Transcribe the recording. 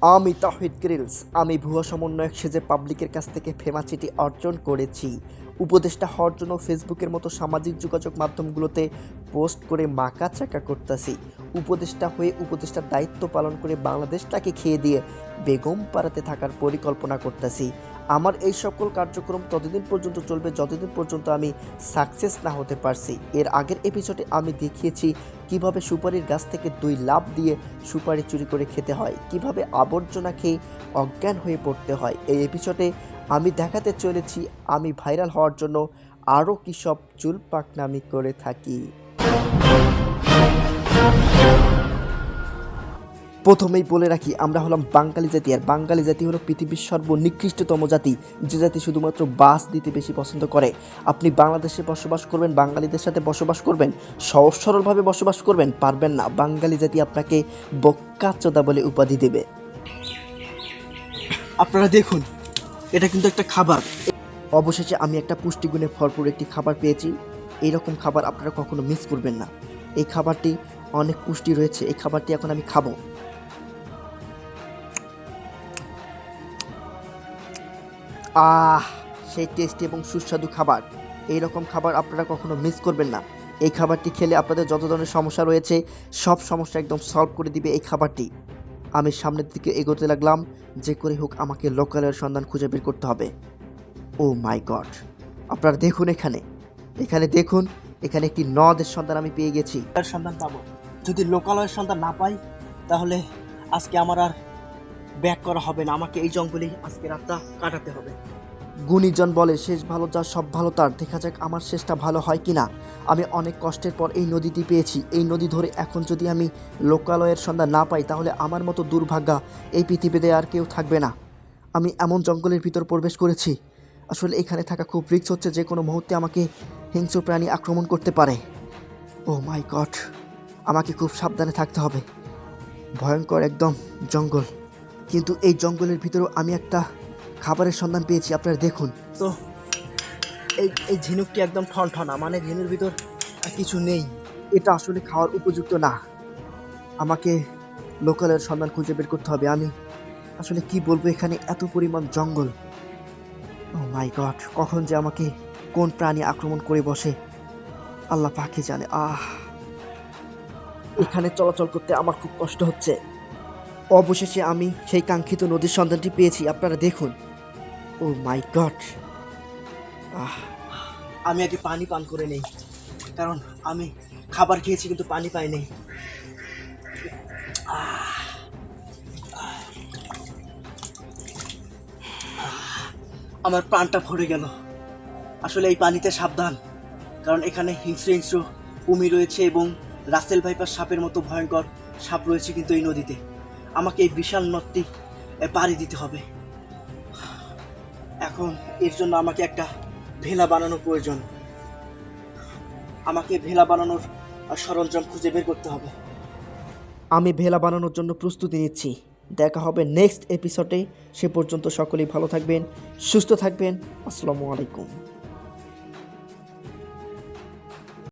আমি তাহিদ গ্রিলস আমি ভুয়া সমন্বয়ক সেজে পাবলিকের কাছ থেকে ফেমাচিটি অর্জন করেছি। উপদেষ্টা হওয়ার জন্য ফেসবুকের মতো সামাজিক যোগাযোগ মাধ্যমগুলোতে পোস্ট করে মাকা চাকা করতেছি। উপদেষ্টা হয়ে উপদেষ্টার দায়িত্ব পালন করে বাংলাদেশটাকে খেয়ে দিয়ে বেগম পাড়াতে থাকার পরিকল্পনা করতেছি। আমার এই সকল কার্যক্রম ততদিন পর্যন্ত চলবে যতদিন পর্যন্ত আমি সাকসেস না হতে পারছি। এর আগের এপিসোডে আমি দেখিয়েছি কিভাবে সুপারির গাছ থেকে 2 লাফ দিয়ে সুপারি চুরি করে খেতে হয়, কিভাবে আবর্জনা খেয়ে অজ্ঞান হয়ে পড়তে হয়। এই এপিসোডে আমি দেখাতে চলেছি আমি ভাইরাল হওয়ার জন্য আরও কী সব চুল পাকনামি করে থাকি। প্রথমেই বলে রাখি, আমরা হলাম বাঙালি জাতি, আর বাঙালি জাতি হলো পৃথিবীর সর্বনিকৃষ্টতম জাতি, যে জাতি শুধুমাত্র বাস দিতে বেশি পছন্দ করে। আপনি বাংলাদেশে বসবাস করবেন, বাঙালিদের সাথে বসবাস করবেন, সহজ সরলভাবে বসবাস করবেন, পারবেন না, বাঙালি জাতি আপনাকে বোক্কাচোদা বলে উপাধি দেবে। আপনারা দেখুন, এটা কিন্তু একটা খাবার। অবশেষে আমি একটা পুষ্টিগুণে ভরপুর একটি খাবার পেয়েছি। এইরকম খাবার আপনারা কখনো মিস করবেন না। এই খাবারটি অনেক পুষ্টি রয়েছে, এই খাবারটি এখন আমি খাবো। সেই টেস্টি এবং সুস্বাদু খাবার। এই রকম খাবার আপনারা কখনো মিস করবেন না। এই খাবারটি খেলে আপনাদের যত ধরনের সমস্যা রয়েছে সব সমস্যা একদম সলভ করে দিবে এই খাবারটি। আমি সামনের দিকে এগোতে লাগলাম, যে করে হোক আমাকে লোকালয়ের সন্ধান খুঁজে বের করতে হবে। ও মাই গড, আপনারা দেখুন, এখানে দেখুন, এখানে একটি নদের সন্ধান আমি পেয়ে গেছি। এর সন্ধান পাবো। যদি লোকালয়ের সন্ধান না পাই তাহলে আজকে আমার আর ব্যাক করা হবে না, আমাকে এই জঙ্গলেই আজকে রাতটা কাটাতে হবে। গুণীজন বলে শেষ ভালো যার সব ভালো তার। দেখা যাক আমার শেষটা ভালো হয় কি না। আমি অনেক কষ্টের পর এই নদীটি পেয়েছি। এই নদী ধরে এখন যদি আমি লোকালয়ের সন্ধান না পাই তাহলে আমার মতো দুর্ভাগা এই পৃথিবীতে আর কেউ থাকবে না। আমি এমন জঙ্গলের ভিতর প্রবেশ করেছি, আসলে এখানে থাকা খুব রিস্ক হচ্ছে, যে কোনো মুহূর্তে আমাকে হিংস্র প্রাণী আক্রমণ করতে পারে। ও মাই গড, আমাকে খুব সাবধানে থাকতে হবে। ভয়ঙ্কর একদম জঙ্গল, কিন্তু এই জঙ্গলের ভিতরেও আমি একটা খাবারের সন্ধান পেয়েছি। আপনারা দেখুন তো, এই ঝিনুকটি একদম ঠনঠনা, মানে ঝিনুর ভিতর কিছু নেই। এটা আসলে খাওয়ার উপযুক্ত না। আমাকে লোকালের সন্ধান খুঁজে বের করতে হবে। আমি আসলে কি বলবো, এখানে এত পরিমাণ জঙ্গল। ও মাই গড, কখন যে আমাকে কোন প্রাণী আক্রমণ করে বসে আল্লাহ পাকই জানে। এখানে চলাচল করতে আমার খুব কষ্ট হচ্ছে। অবশেষে আমি সেই কাঙ্ক্ষিত নদীর সন্ধানটি পেয়েছি। আপনারা দেখুন, ও মাই গড। আমি আগে পানি পান করে নেই, কারণ আমি খাবার খেয়েছি কিন্তু পানি পাই নেই। আমার প্রাণটা ভরে গেল। আসলে এই পানিতে সাবধান, কারণ এখানে হিংস্র কুমির রয়েছে এবং রাসেল ভাইপার সাপের মতো ভয়ঙ্কর সাপ রয়েছে কিন্তু এই নদীতে। আমাকে এই বিশাল নদটি পাড়ি দিতে হবে। এখন এর জন্য আমাকে একটা ভেলা বানানোর প্রয়োজন। আমাকে ভেলা বানানোর সরঞ্জাম খুঁজে বের করতে হবে। আমি ভেলা বানানোর জন্য প্রস্তুতি নিচ্ছি। দেখা হবে নেক্সট এপিসোডে। সে পর্যন্ত সকলেই ভালো থাকবেন, সুস্থ থাকবেন। আসসালামু আলাইকুম।